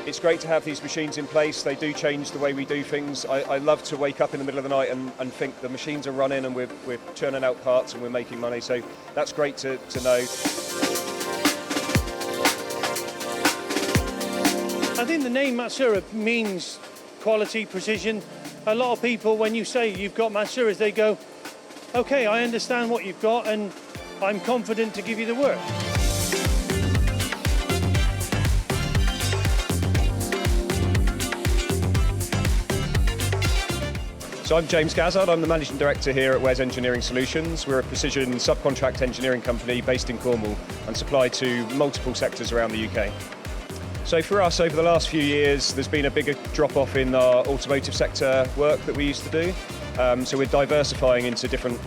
It's great to have these machines in place. They do change the way we do things. I love to wake up in the middle of the night and think the machines are running and we're churning out parts and we're making money. So that's great to know. I think the name Matsuura means quality, precision. A lot of people, when you say you've got Matsuuras, they go, okay, I understand what you've got and I'm confident to give you the work. So I'm James Gazzard, I'm the Managing Director here at WES Engineering Solutions. We're a precision subcontract engineering company based in Cornwall and supply to multiple sectors around the UK. So for us, over the last few years, there's been a bigger drop-off in our automotive sector work that we used to do. So we're diversifying into different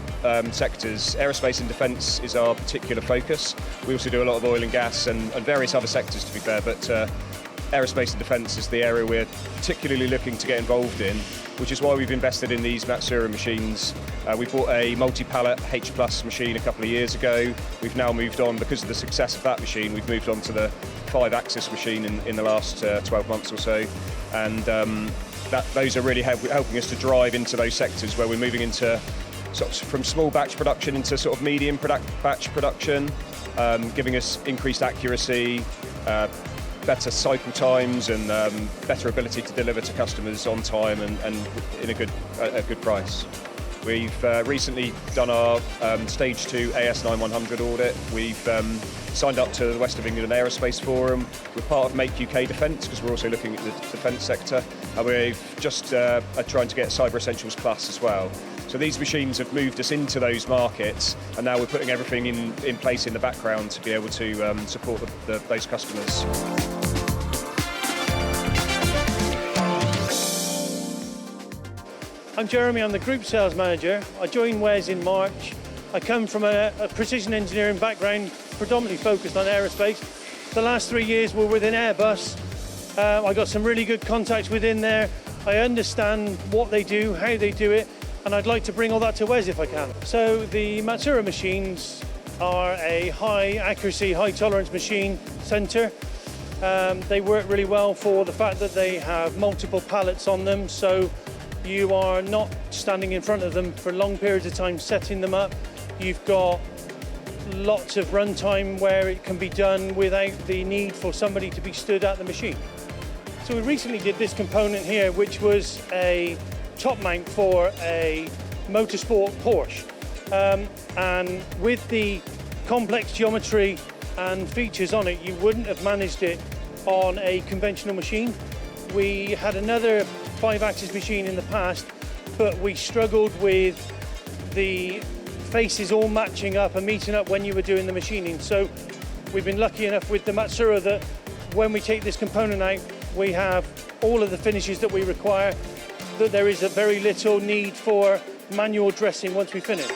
sectors. Aerospace and defence is our particular focus. We also do a lot of oil and gas and various other sectors, to be fair, but aerospace and defence is the area we're particularly looking to get involved in, which is why we've invested in these Matsuura machines. We bought a multi-pallet H+ machine a couple of years ago. We've now moved on, because of the success of that machine, we've moved on to the 5-axis machine in the last 12 months or so. And those are really helping us to drive into those sectors where we're moving into sort of from small batch production into sort of medium batch production, giving us increased accuracy, better cycle times and better ability to deliver to customers on time and in a good price. We've recently done our Stage 2 AS9100 audit. We've signed up to the West of England Aerospace Forum. We're part of Make UK Defence because we're also looking at the defence sector. And we've just are trying to get Cyber Essentials Plus as well. So these machines have moved us into those markets, and now we're putting everything in place in the background to be able to support those customers. I'm Jeremy, I'm the Group Sales Manager. I joined WES in March. I come from a precision engineering background, predominantly focused on aerospace. The last 3 years were within Airbus. I got some really good contacts within there. I understand what they do, how they do it, and I'd like to bring all that to WES if I can. So the Matsuura machines are a high accuracy, high tolerance machine centre. They work really well for the fact that they have multiple pallets on them, so you are not standing in front of them for long periods of time setting them up. You've got lots of runtime where it can be done without the need for somebody to be stood at the machine. So we recently did this component here, which was a top mount for a motorsport Porsche. And with the complex geometry and features on it, you wouldn't have managed it on a conventional machine. We had another 5-axis machine in the past, but we struggled with the faces all matching up and meeting up when you were doing the machining. So we've been lucky enough with the Matsuura that when we take this component out, we have all of the finishes that we require, that there is a very little need for manual dressing once we finish.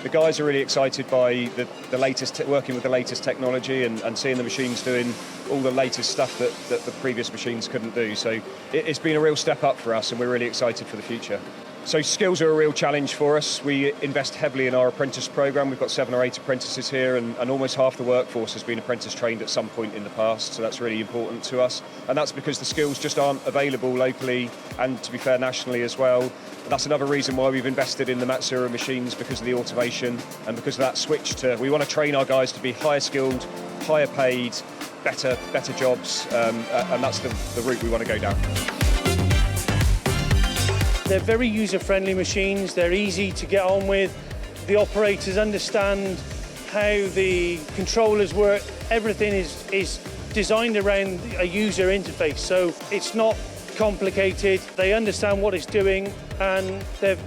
The guys are really excited by the latest, working with the latest technology and seeing the machines doing all the latest stuff that the previous machines couldn't do. So it's been a real step up for us and we're really excited for the future. So skills are a real challenge for us. We invest heavily in our apprentice program. We've got 7 or 8 apprentices here and almost half the workforce has been apprentice trained at some point in the past. So that's really important to us. And that's because the skills just aren't available locally and, to be fair, nationally as well. And that's another reason why we've invested in the Matsuura machines, because of the automation and because of that switch to, we want to train our guys to be higher skilled, higher paid, better jobs, and that's the route we want to go down. They're very user-friendly machines, they're easy to get on with, the operators understand how the controllers work, everything is designed around a user interface, so it's not complicated, they understand what it's doing and they're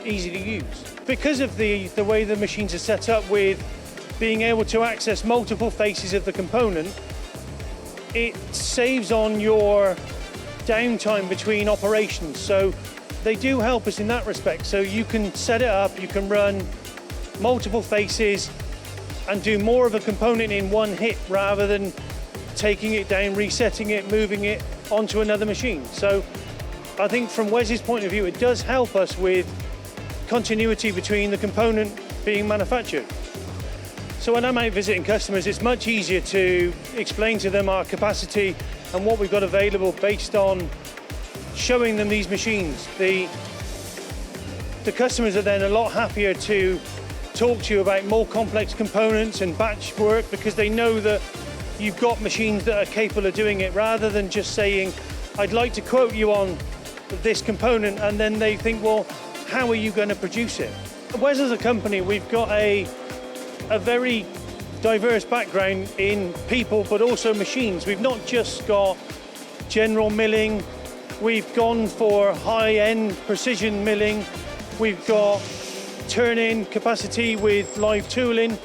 easy to use. Because of the way the machines are set up with being able to access multiple faces of the component, it saves on your downtime between operations. So they do help us in that respect. So you can set it up, you can run multiple faces and do more of a component in one hit rather than taking it down, resetting it, moving it onto another machine. So I think from WES's point of view, it does help us with continuity between the component being manufactured. So when I'm out visiting customers, it's much easier to explain to them our capacity and what we've got available based on showing them these machines. The customers are then a lot happier to talk to you about more complex components and batch work because they know that you've got machines that are capable of doing it, rather than just saying, I'd like to quote you on this component, and then they think, well, how are you going to produce it? WES as a company, we've got a very diverse background in people, but also machines. We've not just got general milling, we've gone for high-end precision milling, we've got turn-in capacity with live tooling,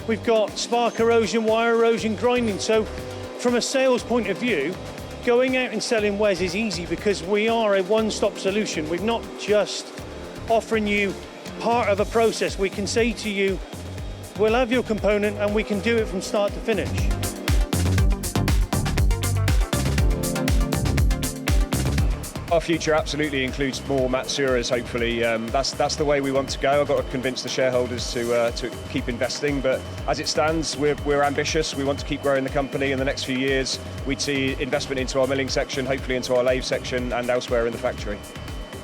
we've got spark erosion, wire erosion, grinding. So from a sales point of view, going out and selling WES is easy because we are a one-stop solution. We're not just offering you part of a process. We can say to you, we'll have your component and we can do it from start to finish. Our future absolutely includes more Matsuuras, hopefully. That's the way we want to go. I've got to convince the shareholders to keep investing, but as it stands, we're ambitious. We want to keep growing the company. In the next few years, we'd see investment into our milling section, hopefully into our lathe section and elsewhere in the factory.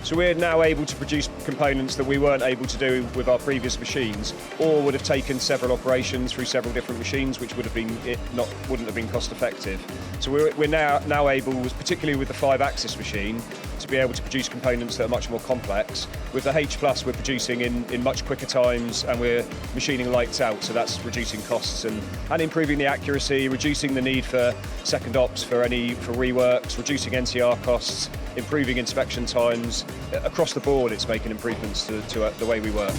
So we're now able to produce components that we weren't able to do with our previous machines, or would have taken several operations through several different machines, which wouldn't have been cost effective. So we're now able, particularly with the 5-axis machine, to be able to produce components that are much more complex. With the H+, we're producing in much quicker times, and we're machining lights out, so that's reducing costs and improving the accuracy, reducing the need for second ops for reworks, reducing NCR costs, improving inspection times. Across the board, it's making improvements to the way we work.